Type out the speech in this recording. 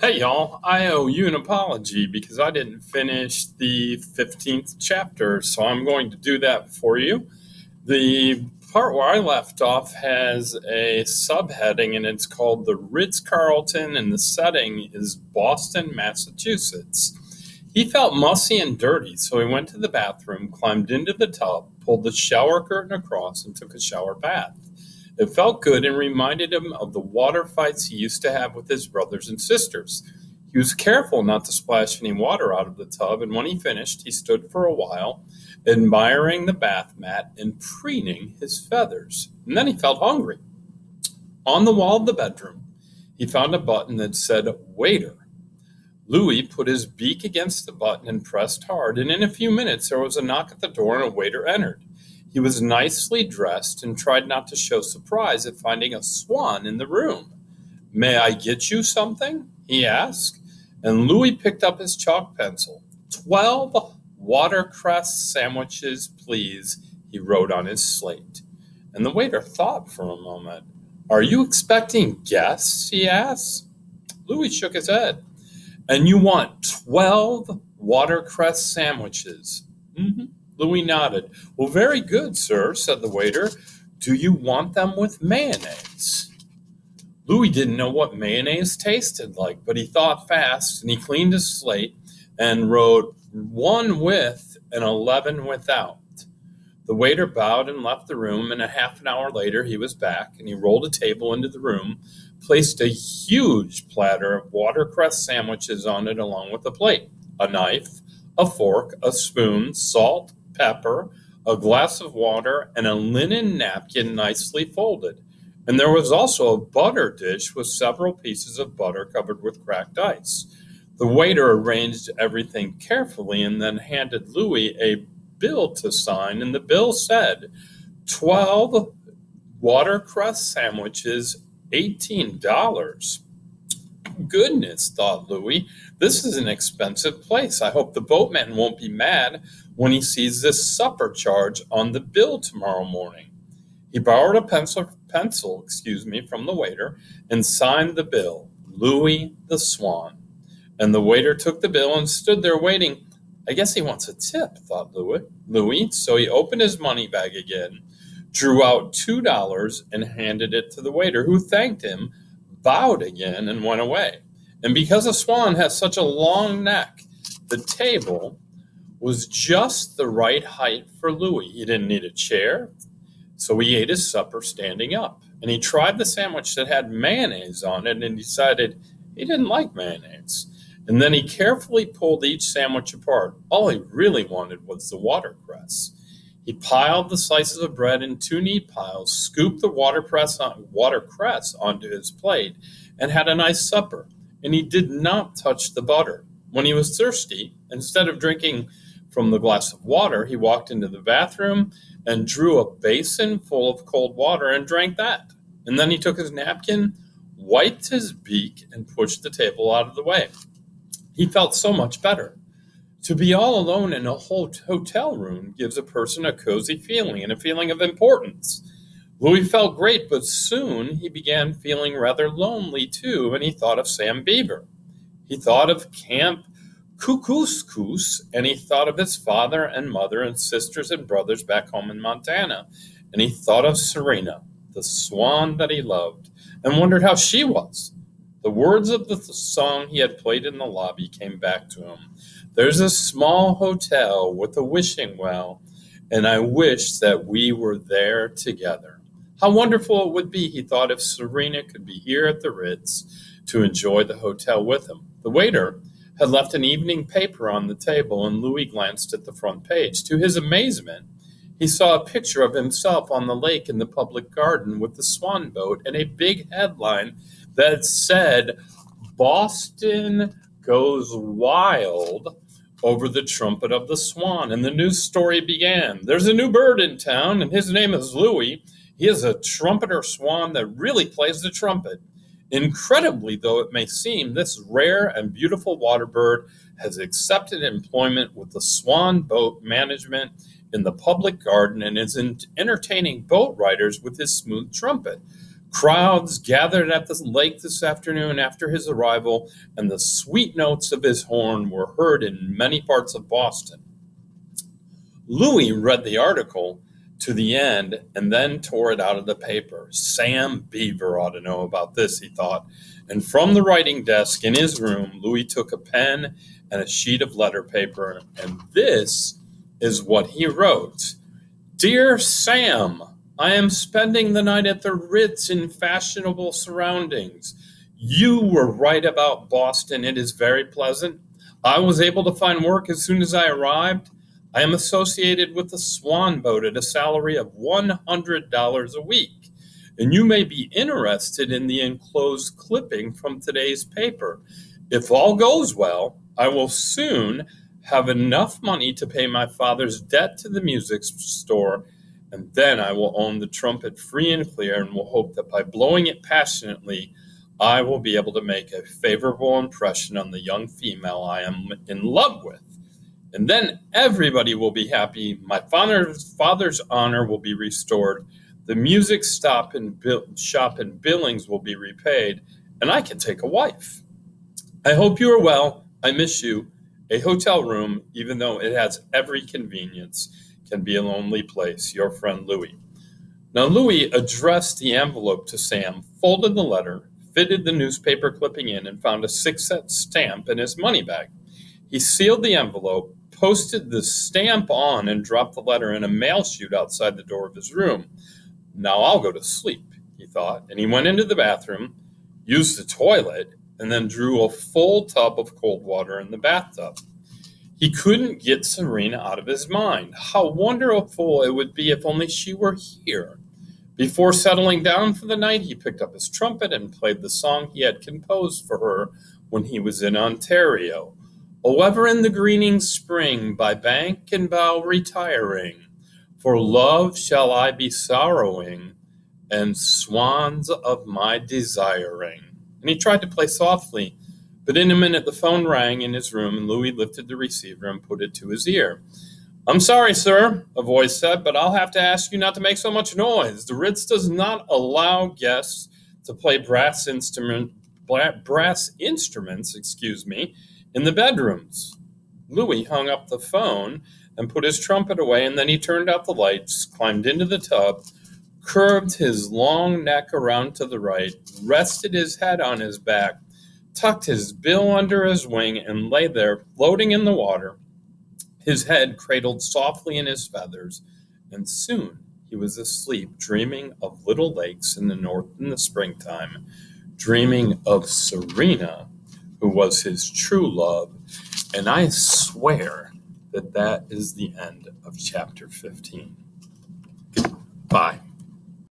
Hey y'all, I owe you an apology because I didn't finish the 15th chapter, so I'm going to do that for you. The part where I left off has a subheading and it's called the Ritz-Carlton, and the setting is Boston, Massachusetts. He felt mussy and dirty, so he went to the bathroom, climbed into the tub, pulled the shower curtain across, and took a shower bath. It felt good and reminded him of the water fights he used to have with his brothers and sisters. He was careful not to splash any water out of the tub, and when he finished, he stood for a while, admiring the bath mat and preening his feathers. And then he felt hungry. On the wall of the bedroom, he found a button that said, "Waiter." Louis put his beak against the button and pressed hard, and in a few minutes there was a knock at the door and a waiter entered. He was nicely dressed and tried not to show surprise at finding a Swan in the room. "May I get you something?" he asked, and Louis picked up his chalk pencil. 12 watercress sandwiches, please," he wrote on his slate. And the waiter thought for a moment. "Are you expecting guests?" he asked. Louis shook his head. "And you want 12 watercress sandwiches?" "Mm-hmm." Louis nodded. "Well, very good, sir," said the waiter. "Do you want them with mayonnaise?" Louis didn't know what mayonnaise tasted like, but he thought fast, and he cleaned his slate and wrote 1 with and 11 without. The waiter bowed and left the room, and a half an hour later he was back, and he rolled a table into the room, placed a huge platter of watercress sandwiches on it along with a plate, a knife, a fork, a spoon, salt, pepper, a glass of water, and a linen napkin nicely folded. And there was also a butter dish with several pieces of butter covered with cracked ice. The waiter arranged everything carefully and then handed Louis a bill to sign, and the bill said, 12 watercress sandwiches, $18. Goodness, thought Louis, this is an expensive place. I hope the boatman won't be mad when he sees this supper charge on the bill tomorrow morning. He borrowed a pencil, from the waiter and signed the bill, Louis the Swan. And the waiter took the bill and stood there waiting. I guess he wants a tip, thought Louis. So he opened his money bag again, drew out $2 and handed it to the waiter, who thanked him, bowed again, and went away. And because a swan has such a long neck, the table was just the right height for Louis. He didn't need a chair, so he ate his supper standing up. And he tried the sandwich that had mayonnaise on it and decided he didn't like mayonnaise. And then he carefully pulled each sandwich apart. All he really wanted was the watercress. He piled the slices of bread in 2 neat piles, scooped the watercress onto his plate, and had a nice supper. And he did not touch the butter. When he was thirsty, instead of drinking from the glass of water, he walked into the bathroom and drew a basin full of cold water and drank that. And then he took his napkin, wiped his beak, and pushed the table out of the way. He felt so much better. To be all alone in a whole hotel room gives a person a cozy feeling and a feeling of importance. Louis felt great, but soon he began feeling rather lonely too, and he thought of Sam Beaver. He thought of Camp Kookooskoos, and he thought of his father and mother and sisters and brothers back home in Montana, and he thought of Serena, the swan that he loved, and wondered how she was. The words of the song he had played in the lobby came back to him. There's a small hotel with a wishing well, and I wish that we were there together. How wonderful it would be, he thought, if Serena could be here at the Ritz to enjoy the hotel with him. The waiter had left an evening paper on the table, and Louis glanced at the front page. To his amazement, he saw a picture of himself on the lake in the public garden with the swan boat and a big headline that said, "Boston goes wild over the trumpet of the swan." And the news story began. There's a new bird in town, and his name is Louis. He is a trumpeter swan that really plays the trumpet. Incredibly, though it may seem, this rare and beautiful water bird has accepted employment with the Swan Boat Management in the public garden and is entertaining boat riders with his smooth trumpet. Crowds gathered at the lake this afternoon after his arrival, and the sweet notes of his horn were heard in many parts of Boston. Louis read the article to the end and then tore it out of the paper. Sam Beaver ought to know about this, he thought. And from the writing desk in his room, Louis took a pen and a sheet of letter paper, and this is what he wrote. Dear Sam, I am spending the night at the Ritz in fashionable surroundings. You were right about Boston. It is very pleasant. I was able to find work as soon as I arrived. I am associated with the Swan boat at a salary of $100 a week, and you may be interested in the enclosed clipping from today's paper. If all goes well, I will soon have enough money to pay my father's debt to the music store, and then I will own the Trumpet free and clear, and will hope that by blowing it passionately, I will be able to make a favorable impression on the young female I am in love with. And then everybody will be happy. My father's honor will be restored. The music shop and Billings will be repaid, and I can take a wife. I hope you are well. I miss you. A hotel room, even though it has every convenience, can be a lonely place. Your friend Louis. Now Louis addressed the envelope to Sam, folded the letter, fitted the newspaper clipping in, and found a 6-cent stamp in his money bag. He sealed the envelope, posted the stamp on, and dropped the letter in a mail chute outside the door of his room. Now I'll go to sleep, he thought, and he went into the bathroom, used the toilet, and then drew a full tub of cold water in the bathtub. He couldn't get Serena out of his mind. How wonderful it would be if only she were here. Before settling down for the night, he picked up his trumpet and played the song he had composed for her when he was in Ontario. O ever in the greening spring, by bank and bough retiring, for love shall I be sorrowing, and swans of my desiring. And he tried to play softly, but in a minute the phone rang in his room, and Louis lifted the receiver and put it to his ear. I'm sorry, sir, a voice said, but I'll have to ask you not to make so much noise. The Ritz does not allow guests to play brass instruments, in the bedrooms. Louis hung up the phone and put his trumpet away, and then he turned out the lights, climbed into the tub, curved his long neck around to the right, rested his head on his back, tucked his bill under his wing, and lay there floating in the water, his head cradled softly in his feathers, and soon he was asleep, dreaming of little lakes in the north in the springtime, dreaming of Serena, who was his true love. And I swear that is the end of chapter 15. Goodbye.